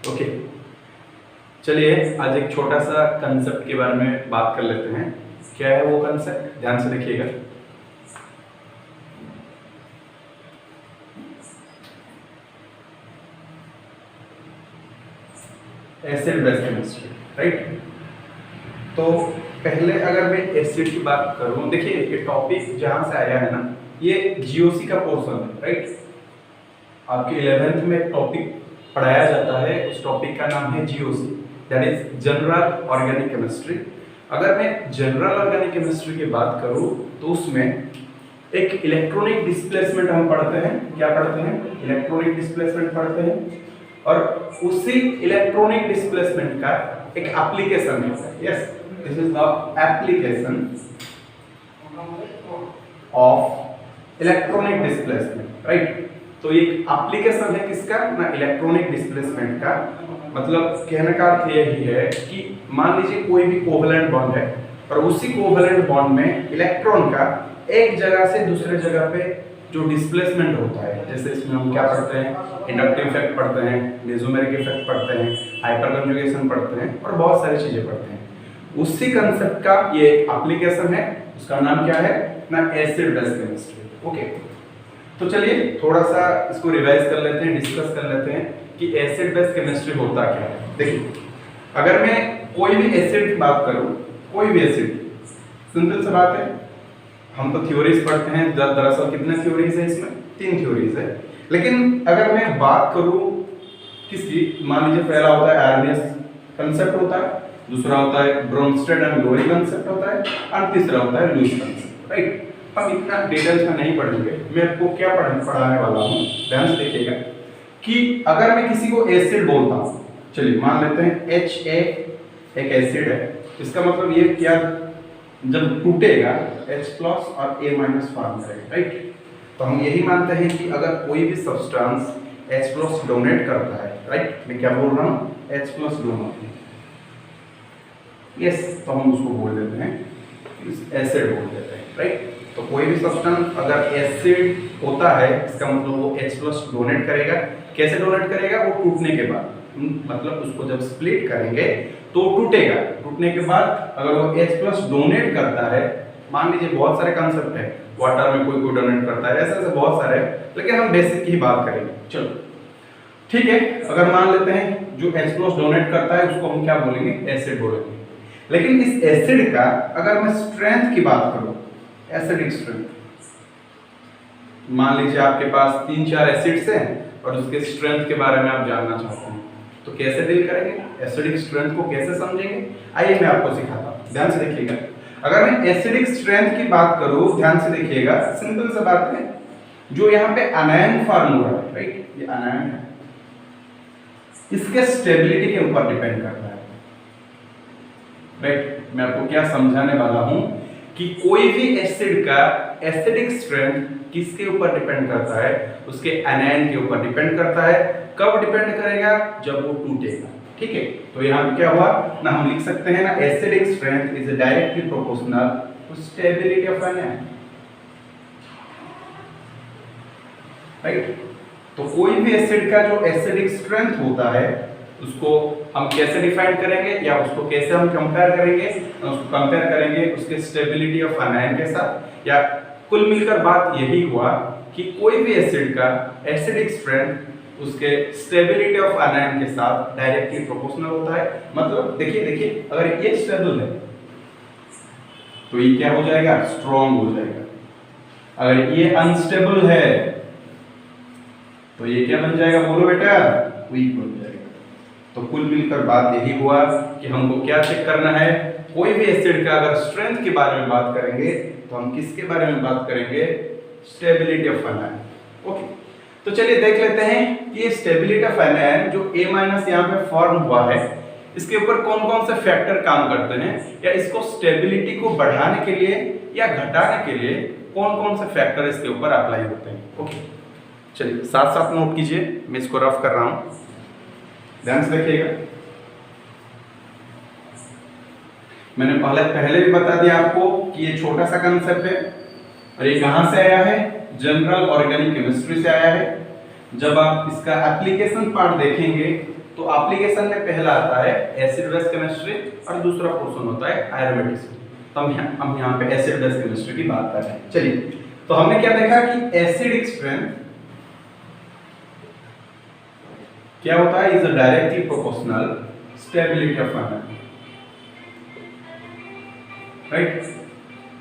Okay, चलिए आज एक छोटा सा कंसेप्ट के बारे में बात कर लेते हैं। क्या है वो कंसेप्ट, ध्यान से देखिएगा। Acid base chemistry, right. तो पहले अगर मैं एसिड की बात करूं, देखिए ये टॉपिक जहां से आया है ना, ये जीओसी का पोर्शन है, राइट। आपके 11th में टॉपिक पढ़ाया जाता है, उस टॉपिक का नाम है GOC, that is general organic chemistry. अगर मैं जनरल ऑर्गेनिक केमिस्ट्री की बात करूं तो उसमें एक इलेक्ट्रॉनिक डिस्प्लेसमेंट हम पढ़ते हैं। क्या पढ़ते हैं? इलेक्ट्रॉनिक डिस्प्लेसमेंट पढ़ते हैं, और उसी इलेक्ट्रॉनिक डिस्प्लेसमेंट का एक एप्लीकेशन है। Yes, this is the application of electronic displacement, right. तो ये एप्लीकेशन है किसका ना, इलेक्ट्रॉनिक डिस्प्लेसमेंट का। मतलब कहने का अर्थ यही है कि मान लीजिए कोई भी कोवेलेंट बॉन्ड है और उसी कोवेलेंट बॉन्ड में इलेक्ट्रॉन का एक जगह से दूसरे जगह पे जो डिस्प्लेसमेंट होता है, जैसे इसमें हम क्या पढ़ते हैं, इंडक्टिव इफेक्ट पढ़ते हैं, मेसोमेरिक इफेक्ट पढ़ते हैं, हाइपर कंजुगेशन पढ़ते हैं और बहुत सारी चीजें पढ़ते हैं। उसी कंसेप्ट का ये एक एप्लीकेशन है, उसका नाम क्या है ना, एसिड बेस केमिस्ट्री। ओके, तो चलिए थोड़ा सा इसको रिवाइज कर लेते हैं, डिस्कस कर लेते हैं कि एसिड बेस केमिस्ट्री होता क्या है। देखिए, अगर मैं कोई भी एसिड की बात करूं, कोई भी एसिड, सिंपल सी बात है, हम तो थ्योरीज पढ़ते हैं। दरअसल कितने थ्योरीज है इसमें? 3 थ्योरीज है। लेकिन अगर मैं बात करूं किसकी, मान लीजिए पहला होता है आर्नियस कंसेप्ट होता है, दूसरा होता है ब्रोमस्टेड एंड लोरी कंसेप्ट होता है, और तीसरा होता है लुईस कंसेप्ट, राइट। हम इतना डिटेल्स में नहीं पढ़ेंगे, मैं आपको क्या पढ़ाने वाला हूँ, ध्यान से देखिएगा कि अगर मैं किसी को एसिड बोलता हूँ, चलिए मान लेते हैं HA एक एसिड है, इसका मतलब ये क्या, जब टूटेगा H+ और A- फॉर्म करेगा, राइट। तो हम यही मानते हैं कि अगर कोई भी सब्सटेंस H+ डोनेट करता है, राइट, मैं क्या बोल रहा हूँ, H+ डोनेट, यस, तो हम उसको बोल देते हैं एसिड बोल देते हैं, राइट। तो कोई भी सब्सटेंस अगर एसिड होता है, इसका मतलब वो H+ डोनेट करेगा। कैसे डोनेट करेगा? वो टूटने के बाद, मतलब उसको जब स्प्लिट करेंगे तो टूटेगा। टूटने के बाद अगर वो H+ डोनेट करता है, मान लीजिए बहुत सारे कंसेप्ट है, वाटर में कोई डोनेट करता है, ऐसे ऐसे बहुत सारे, लेकिन हम बेसिक की बात करेंगे। चलो ठीक है, अगर मान लेते हैं जो H+ डोनेट करता है उसको हम क्या बोलेंगे, एसिड बोलेंगे। लेकिन इस एसिड का अगर मैं स्ट्रेंथ की बात करूं, एसिडिक स्ट्रेंथ, मान लीजिए आपके पास 3-4 एसिड्स हैं और उसके स्ट्रेंथ के बारे में आप जानना चाहते हैं, तो कैसे डील करेंगे, एसिडिक स्ट्रेंथ को कैसे समझेंगे, आइए मैं आपको सिखाता हूं, ध्यान से देखिएगा। अगर मैं एसिडिक स्ट्रेंथ की बात करूं, ध्यान से देखिएगा, सिंपल सी बात है, जो यहाँ पे अनायन फॉर्म हो रहा है, राइट, ये अनायन है, इसके स्टेबिलिटी के ऊपर डिपेंड करता है, राइट। मैं आपको क्या समझाने वाला हूं कि कोई भी एसिड का एसिडिक स्ट्रेंथ किसके ऊपर डिपेंड करता है, उसके एनायन के ऊपर डिपेंड करता है। कब डिपेंड करेगा? जब वो टूटेगा, ठीक है। तो यहाँ पे क्या हुआ ना, हम लिख सकते हैं ना, acidic strength is directly proportional to stability of anion, right. तो कोई भी एसिड का जो एसिडिक स्ट्रेंथ होता है उसको हम कैसे डिफाइन करेंगे, या उसको कैसे हम कंपेयर करेंगे, उसको कंपेयर करेंगे उसके स्टेबिलिटी ऑफ एनायन के साथ। या कुल मिलकर बात यही हुआ कि कोई भी एसिड का एसिडिक स्ट्रेंथ उसके स्टेबिलिटी ऑफ एनायन के साथ डायरेक्टली प्रोपोर्शनल होता है। मतलब देखिए अगर ये स्टेबल है तो ये क्या हो जाएगा, स्ट्रॉन्ग हो जाएगा। अगर ये अनस्टेबल है तो ये क्या बन जाएगा, बोलो बेटा, वीक बन जाएगा। तो कुल मिलकर बात यही हुआ कि हमको क्या चेक करना है, कोई भी एसिड का अगर स्ट्रेंथ के बारे में बात करेंगे तो हम किसके बारे में बात करेंगे, स्टेबिलिटी ऑफ एनायन। ओके, तो चलिए देख लेते हैं कि ये स्टेबिलिटी ऑफ एनायन जो A- यहाँ पे फॉर्म हुआ है, इसके ऊपर कौन कौन से फैक्टर काम करते हैं, या इसको स्टेबिलिटी को बढ़ाने के लिए या घटाने के लिए कौन कौन से फैक्टर इसके ऊपर अप्लाई होते हैं। ओके, चलिए साथ साथ नोट कीजिए, मैं इसको रफ कर रहा हूं, ध्यान से देखिएगा। मैंने पहले भी बता दिया आपको कि ये छोटा सा कंसेप्ट है, और ये कहां से आया है, जनरल ऑर्गेनिक केमिस्ट्री से आया है। जब आप इसका एप्लीकेशन पार्ट देखेंगे तो एप्लीकेशन में पहला आता है एसिड बेस केमिस्ट्री और दूसरा पोर्शन होता है एरोमेटिक्स। तो हम यहाँ पे एसिड बेस केमिस्ट्री की बात कर रहे हैं। चलिए, तो हमने क्या देखा कि एसिडिक स्ट्रेंथ क्या होता है, is directly proportional stability of ion, right.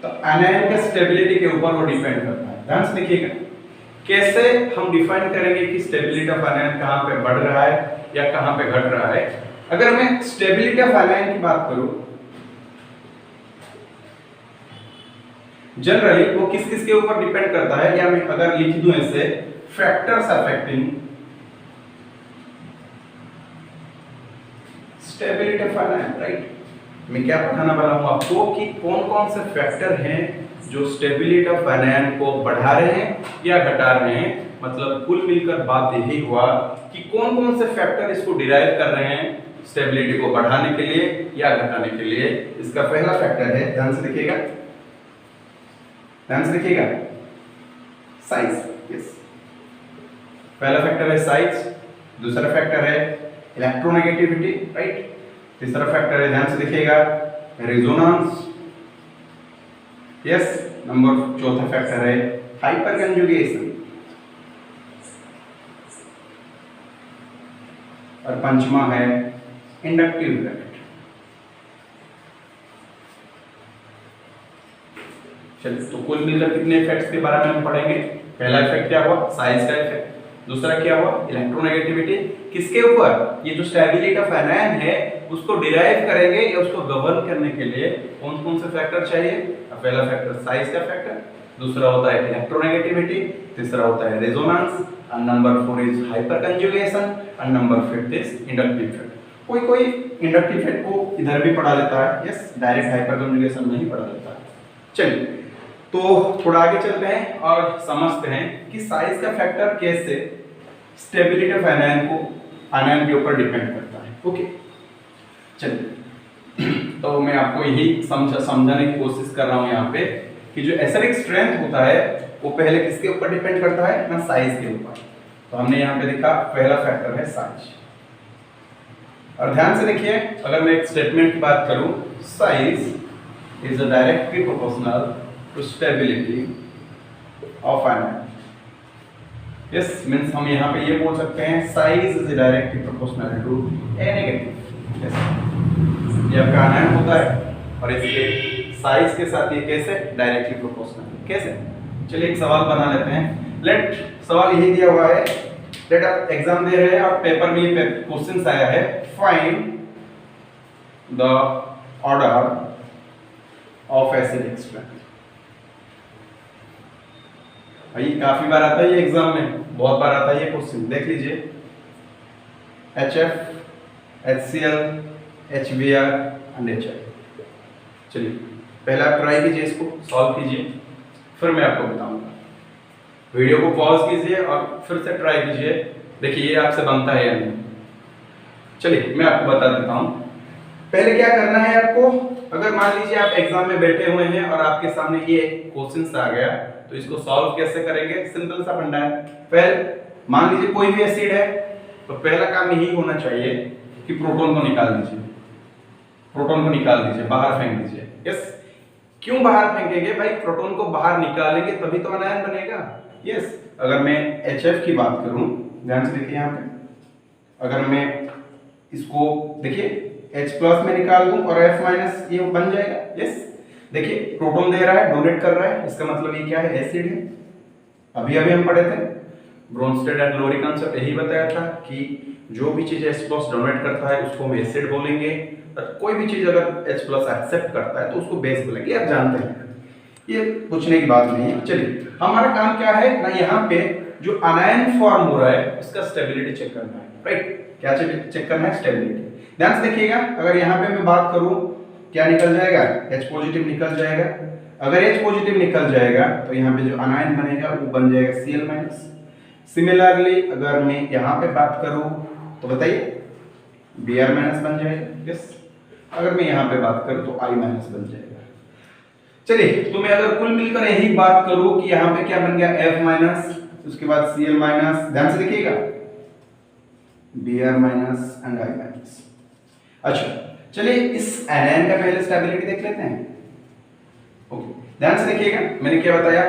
तो आयन के स्टेबिलिटी के ऊपर वो डिपेंड करता है। ध्यान से देखिएगा कैसे हम डिफाइन करेंगे कि स्टेबिलिटी ऑफ आयन कहां पे बढ़ रहा है या कहां पे घट रहा है। अगर मैं स्टेबिलिटी ऑफ आयन की बात करूं, जनरली वो किस किस के ऊपर डिपेंड करता है, या मैं अगर लिख दूं ऐसे factors affecting stability of ion, right. मैं क्या बताना वाला हूं आपको कि कौन कौन से फैक्टर हैं जो स्टेबिलिटी ऑफ आयन को बढ़ा रहे हैं या घटा रहे हैं। मतलब कुल मिलकर बात यही हुआ कि कौन कौन से फैक्टर इसको डिराइव कर रहे हैं स्टेबिलिटी को बढ़ाने के लिए या घटाने के लिए। इसका पहला फैक्टर है, ध्यान से देखिएगा, ध्यान से देखिएगा, साइज। यस, पहला फैक्टर है साइज, दूसरा फैक्टर है इलेक्ट्रोनेगेटिविटी, राइट। तीसरा फैक्टर है, ध्यान से देखिएगा, रेजोनेंस। यस, नंबर चौथा फैक्टर है हाइपर कंजुगेशन, और पंचमा है इंडक्टिव इफेक्ट। चलिए, तो कुल मिलकर कितने इफेक्ट्स के बारे में हम पढ़ेंगे। पहला इफेक्ट क्या हुआ, साइज का इफेक्ट। दूसरा क्या हुआ, इलेक्ट्रोनेगेटिविटी, किसके ऊपर, ये जो स्टेबिलिटी ऑफ आयन है उसको डिराइव करेंगे या उसको गवर्न करने के लिए कौन कौन से फैक्टर चाहिए। पहला फैक्टर साइज का फैक्टर, दूसरा होता है इलेक्ट्रोनेगेटिविटी, तीसरा होता है resonance, and number 4 is hyperconjugation, and number 5 is inductive effect। कोई कोई इंडक्टिव इफेक्ट को इधर भी पढ़ा लेता है, यस, डायरेक्ट हाइपरकंजुगेशन नहीं पढ़ा लेता है। चलिए, तो थोड़ा आगे चलते हैं और समझते हैं कि साइज का फैक्टर कैसे स्टेबिलिटी ऑफ आयन के ऊपर डिपेंड करता है। ओके, चलिए, तो मैं आपको यही समझाने की कोशिश कर रहा हूँ यहाँ पे कि जो एसिडिक स्ट्रेंथ होता है वो पहले किसके ऊपर डिपेंड करता है ना, साइज के ऊपर। तो हमने यहाँ पे देखा पहला फैक्टर है साइज। और ध्यान से देखिए, अगर मैं एक स्टेटमेंट की बात करूं, size is directly proportional to stability of ion. Yes, means हम यहाँ पे ये बोल सकते हैं size is directly proportional to a negative. Yes, ये आपका आयन होता है और इसके साइज के साथ ये कैसे डायरेक्टली प्रोपोर्शनल, कैसे। चलिए, एक सवाल बना लेते हैं। लेट सवाल यही दिया हुआ है, लेट आप एग्जाम दे रहे हैं और पेपर में ये क्वेश्चन आया है, find the order of acidic strength. भाई काफी बार आता है ये एग्जाम में, बहुत बार आता है ये क्वेश्चन, देख लीजिए, HF, HCl, HBr and HI। चलिए, पहले आप ट्राई कीजिए, इसको सॉल्व कीजिए, फिर मैं आपको बताऊंगा। वीडियो को पॉज कीजिए और फिर से ट्राई कीजिए, देखिए ये आपसे बनता है या नहीं। चलिए, मैं आपको बता देता हूं। पहले क्या करना है आपको, अगर मान लीजिए आप एग्जाम में बैठे हुए हैं और आपके सामने ये क्वेश्चन आ गया, तो इसको सॉल्व कैसे करेंगे, सिंपल सा फंडा है। पहले मान लीजिए कोई भी एसिड है, तो पहला काम यही होना चाहिए कि प्रोटॉन को निकाल दीजिए, प्रोटॉन को निकाल दीजिए, बाहर फेंक दीजिए। यस, क्यों बाहर फेंकेंगे भाई, प्रोटॉन को बाहर निकालेंगे तभी तो आयन बनेगा। यस, अगर मैं HF की बात करूं, ध्यान से देखिए यहाँ पे, अगर मैं इसको देखिए H+ में निकाल दूं और F- ये बन जाएगा। यस, देखिए प्रोटॉन दे रहा है, डोनेट कर रहा है, इसका मतलब ये क्या है, एसिड है। अभी अभी हम पढ़े थे ब्रोंस्टेड एंड लोरी कंसेप्ट, यही बताया था कि जो भी चीज H+ डोनेट करता है उसको हम एसिड बोलेंगे, और कोई भी चीज अगर H+ एक्सेप्ट करता है तो उसको बेस बोलेंगे। आप जानते हैं, ये पूछने की बात नहीं है। चलिए, हमारा काम क्या है ना, यहाँ पे जो आयन फॉर्म हो रहा है उसका स्टेबिलिटी चेक करना है, राइट। क्या चेक करना है, स्टेबिलिटी। ध्यान से देखिएगा, अगर यहाँ पे मैं बात करूं, क्या निकल जाएगा, H+ निकल जाएगा। अगर H+ निकल जाएगा तो यहाँ पे जो आयन बनेगा वो बन जाएगा Cl-। सिमिलरली अगर मैं यहाँ पे बात करूं तो बताइए Br- बन जाएगा। यस, अगर मैं यहाँ पे बात करूं तो I- बन जाएगा। चलिए, तो मैं अगर कुल मिलकर यही बात करूं कि यहाँ पे क्या बन गया, F-, उसके बाद Cl-। ध्यान से देखिएगा, Br minus and I minus. अच्छा चलिए इस anion का पहले स्टेबिलिटी देख लेते हैं। ओके ध्यान से देखिएगा, मैंने क्या बताया,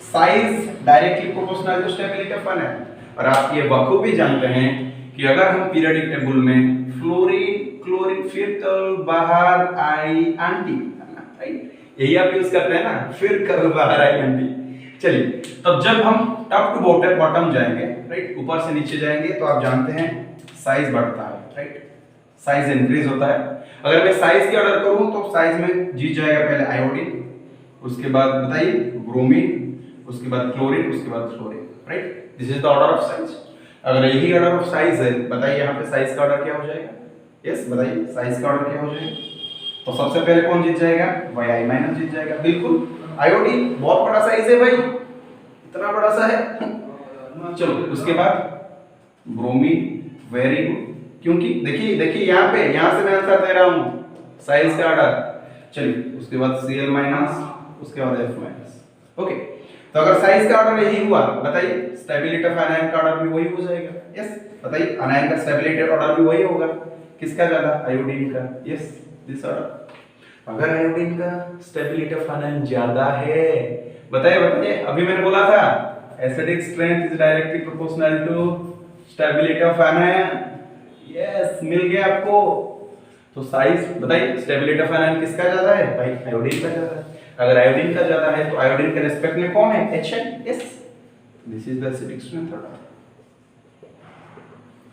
size directly proportional to stability of anion। और आप ये बखूबी जानते हैं कि अगर हम पीरियोडिक टेबल में फ्लोरीन क्लोरीन फिर कल बाहर आई एंटी, राइट, यही आप यूज करते हैं ना, फिर कल बाहर आई एंटी। चलिए तब जब हम टॉप टू बॉटम जाएंगे, राइट, ऊपर से नीचे जाएंगे, तो आप जानते हैं साइज बढ़ता है, राइट, साइज इंक्रीज होता है। अगर मैं साइज की ऑर्डर करूं तो साइज में जीत जाएगा पहले आयोडीन, उसके बाद बताइए ब्रोमीन, उसके बाद क्लोरीन, उसके बाद fluorine, right, this is the order of size. अगर यही ऑर्डर ऑफ साइज है, बताइए यहाँ पे साइज का ऑर्डर क्या हो जाएगा? यस बताइए साइज का ऑर्डर क्या हो जाएगा? तो सबसे पहले कौन जीत जाएगा? Yi माइनस जीत जाएगा, बिल्कुल। आयोडीन बहुत बड़ा साइज है भाई, इतना बड़ा सा है। चलो उसके बाद ब्रोमीन, वेरी गुड, क्योंकि देखिए यहाँ पे, यहाँ से मैं आंसर दे रहा हूँ साइज का ऑर्डर। चलिए उसके बाद Cl माइनस, उसके बाद F माइनस। ओके तो अगर साइज का ऑर्डर यही हुआ, बताइए स्टेबिलिटी ऑफ आयन का ऑर्डर भी वही हो जाएगा। यस बताइए आयन का स्टेबिलिटी ऑर्डर भी वही होगा, किसका ज्यादा? आयोडीन का। Yes this order. अगर आयोडीन का स्टेबिलिटी ऑफ आयन ज्यादा है, बताइए अभी मैंने बोला था acidic strength is directly proportional to stability of ion. Yes मिल गया आपको। तो साइज बताइए स्टेबिलिटी ऑफ आयन किसका ज्यादा है? भाई आयोडीन का ज्यादा है। अगर आयोडीन का ज्यादा है तो आयोडीन के रिस्पेक्ट में कौन है? HN। Yes this is the acidic strength order.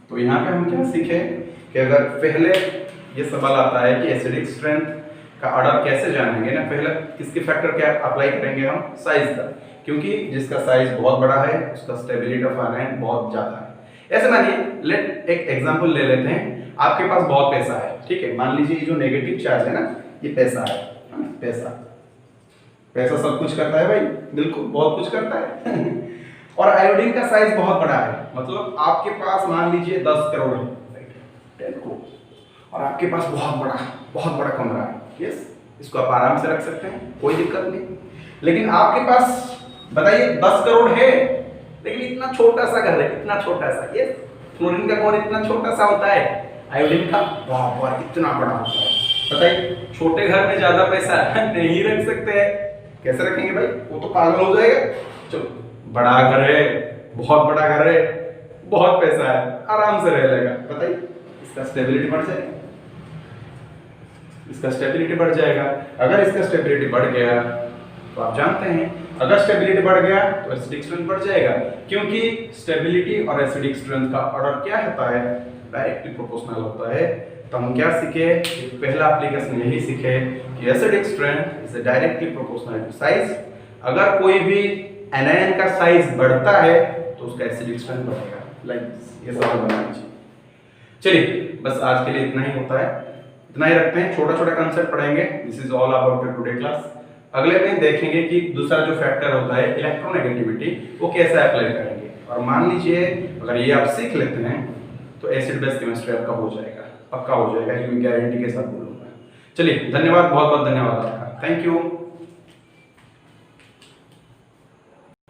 तो यहाँ पे हम क्या सीखे कि अगर पहले ये सवाल आता है कि एसिडिक स्ट्रेंथ का ऑर्डर कैसे जानेंगे ना, पहले किसके फैक्टर क्या अप्लाई करेंगे हम? साइज का, क्योंकि जिसका साइज बहुत बड़ा है उसका स्टेबिलिटी ऑफ आयन बहुत ज्यादा है। ऐसे मानिए, लेट एक एग्जांपल ले लेते हैं, आपके पास बहुत पैसा है, ठीक है, मान लीजिए ये जो नेगेटिव चार्ज है ना, ये पैसा है, पैसा सब कुछ करता है भाई, बिल्कुल बहुत कुछ करता है। और आयोडीन का साइज बहुत बड़ा है, मतलब आपके पास मान लीजिए 10 करोड़ है, 10 करोड़, और आपके पास बहुत बड़ा कमरा है। यस इसको आप आराम से रख सकते हैं, कोई दिक्कत नहीं। लेकिन आपके पास बताइए 10 करोड़ है, लेकिन इतना छोटा सा घर है, इतना छोटा सा। यस फ्लोरीन का कोर इतना छोटा सा होता है, आयोडीन का बहुत इतना बड़ा होता है। बताइए छोटे घर में ज्यादा पैसा नहीं रख सकते हैं, कैसे रखेंगे भाई? वो तो पागल हो जाएगा। चलो बड़ा घर है, बहुत बड़ा घर है, बहुत पैसा है, आराम से रह लेगा। बताइए इसका स्टेबिलिटी बढ़ जाएगा, इसका स्टेबिलिटी बढ़ जाएगा। अगर इसका स्टेबिलिटी बढ़ गया तो आप जानते हैं, अगर स्टेबिलिटी बढ़ गया तो एसिडिक स्ट्रेंथ बढ़ जाएगा, क्योंकि स्टेबिलिटी और एसिडिक स्ट्रेंथ का ऑर्डर क्या होता है? डायरेक्टली प्रोपोर्शनल होता है। तो हम क्या सीखे? पहला एप्लीकेशन यही सीखे कि acidic strength is directly proportional to size. अगर कोई भी एनायन का साइज बढ़ता है तो उसका एसिडिक स्ट्रेंथ बढ़ेगा। लाइक ये सवाल बना लीजिए। चलिए बस आज के लिए इतना ही होता है, इतना ही रखते हैं। छोटा छोटा कंसेप्ट पढ़ेंगे। This is all about today class. अगले में देखेंगे कि दूसरा जो फैक्टर होता है इलेक्ट्रोनेगेटिविटी, वो कैसे अप्लाई करेंगे। और मान लीजिए अगर ये आप सीख लेते हैं तो एसिड बेस केमिस्ट्री आपका हो जाएगा, पक्का हो जाएगा, ये मैं गारंटी के साथ बोलूँगा। चलिए धन्यवाद, बहुत बहुत धन्यवाद आपका, थैंक यू।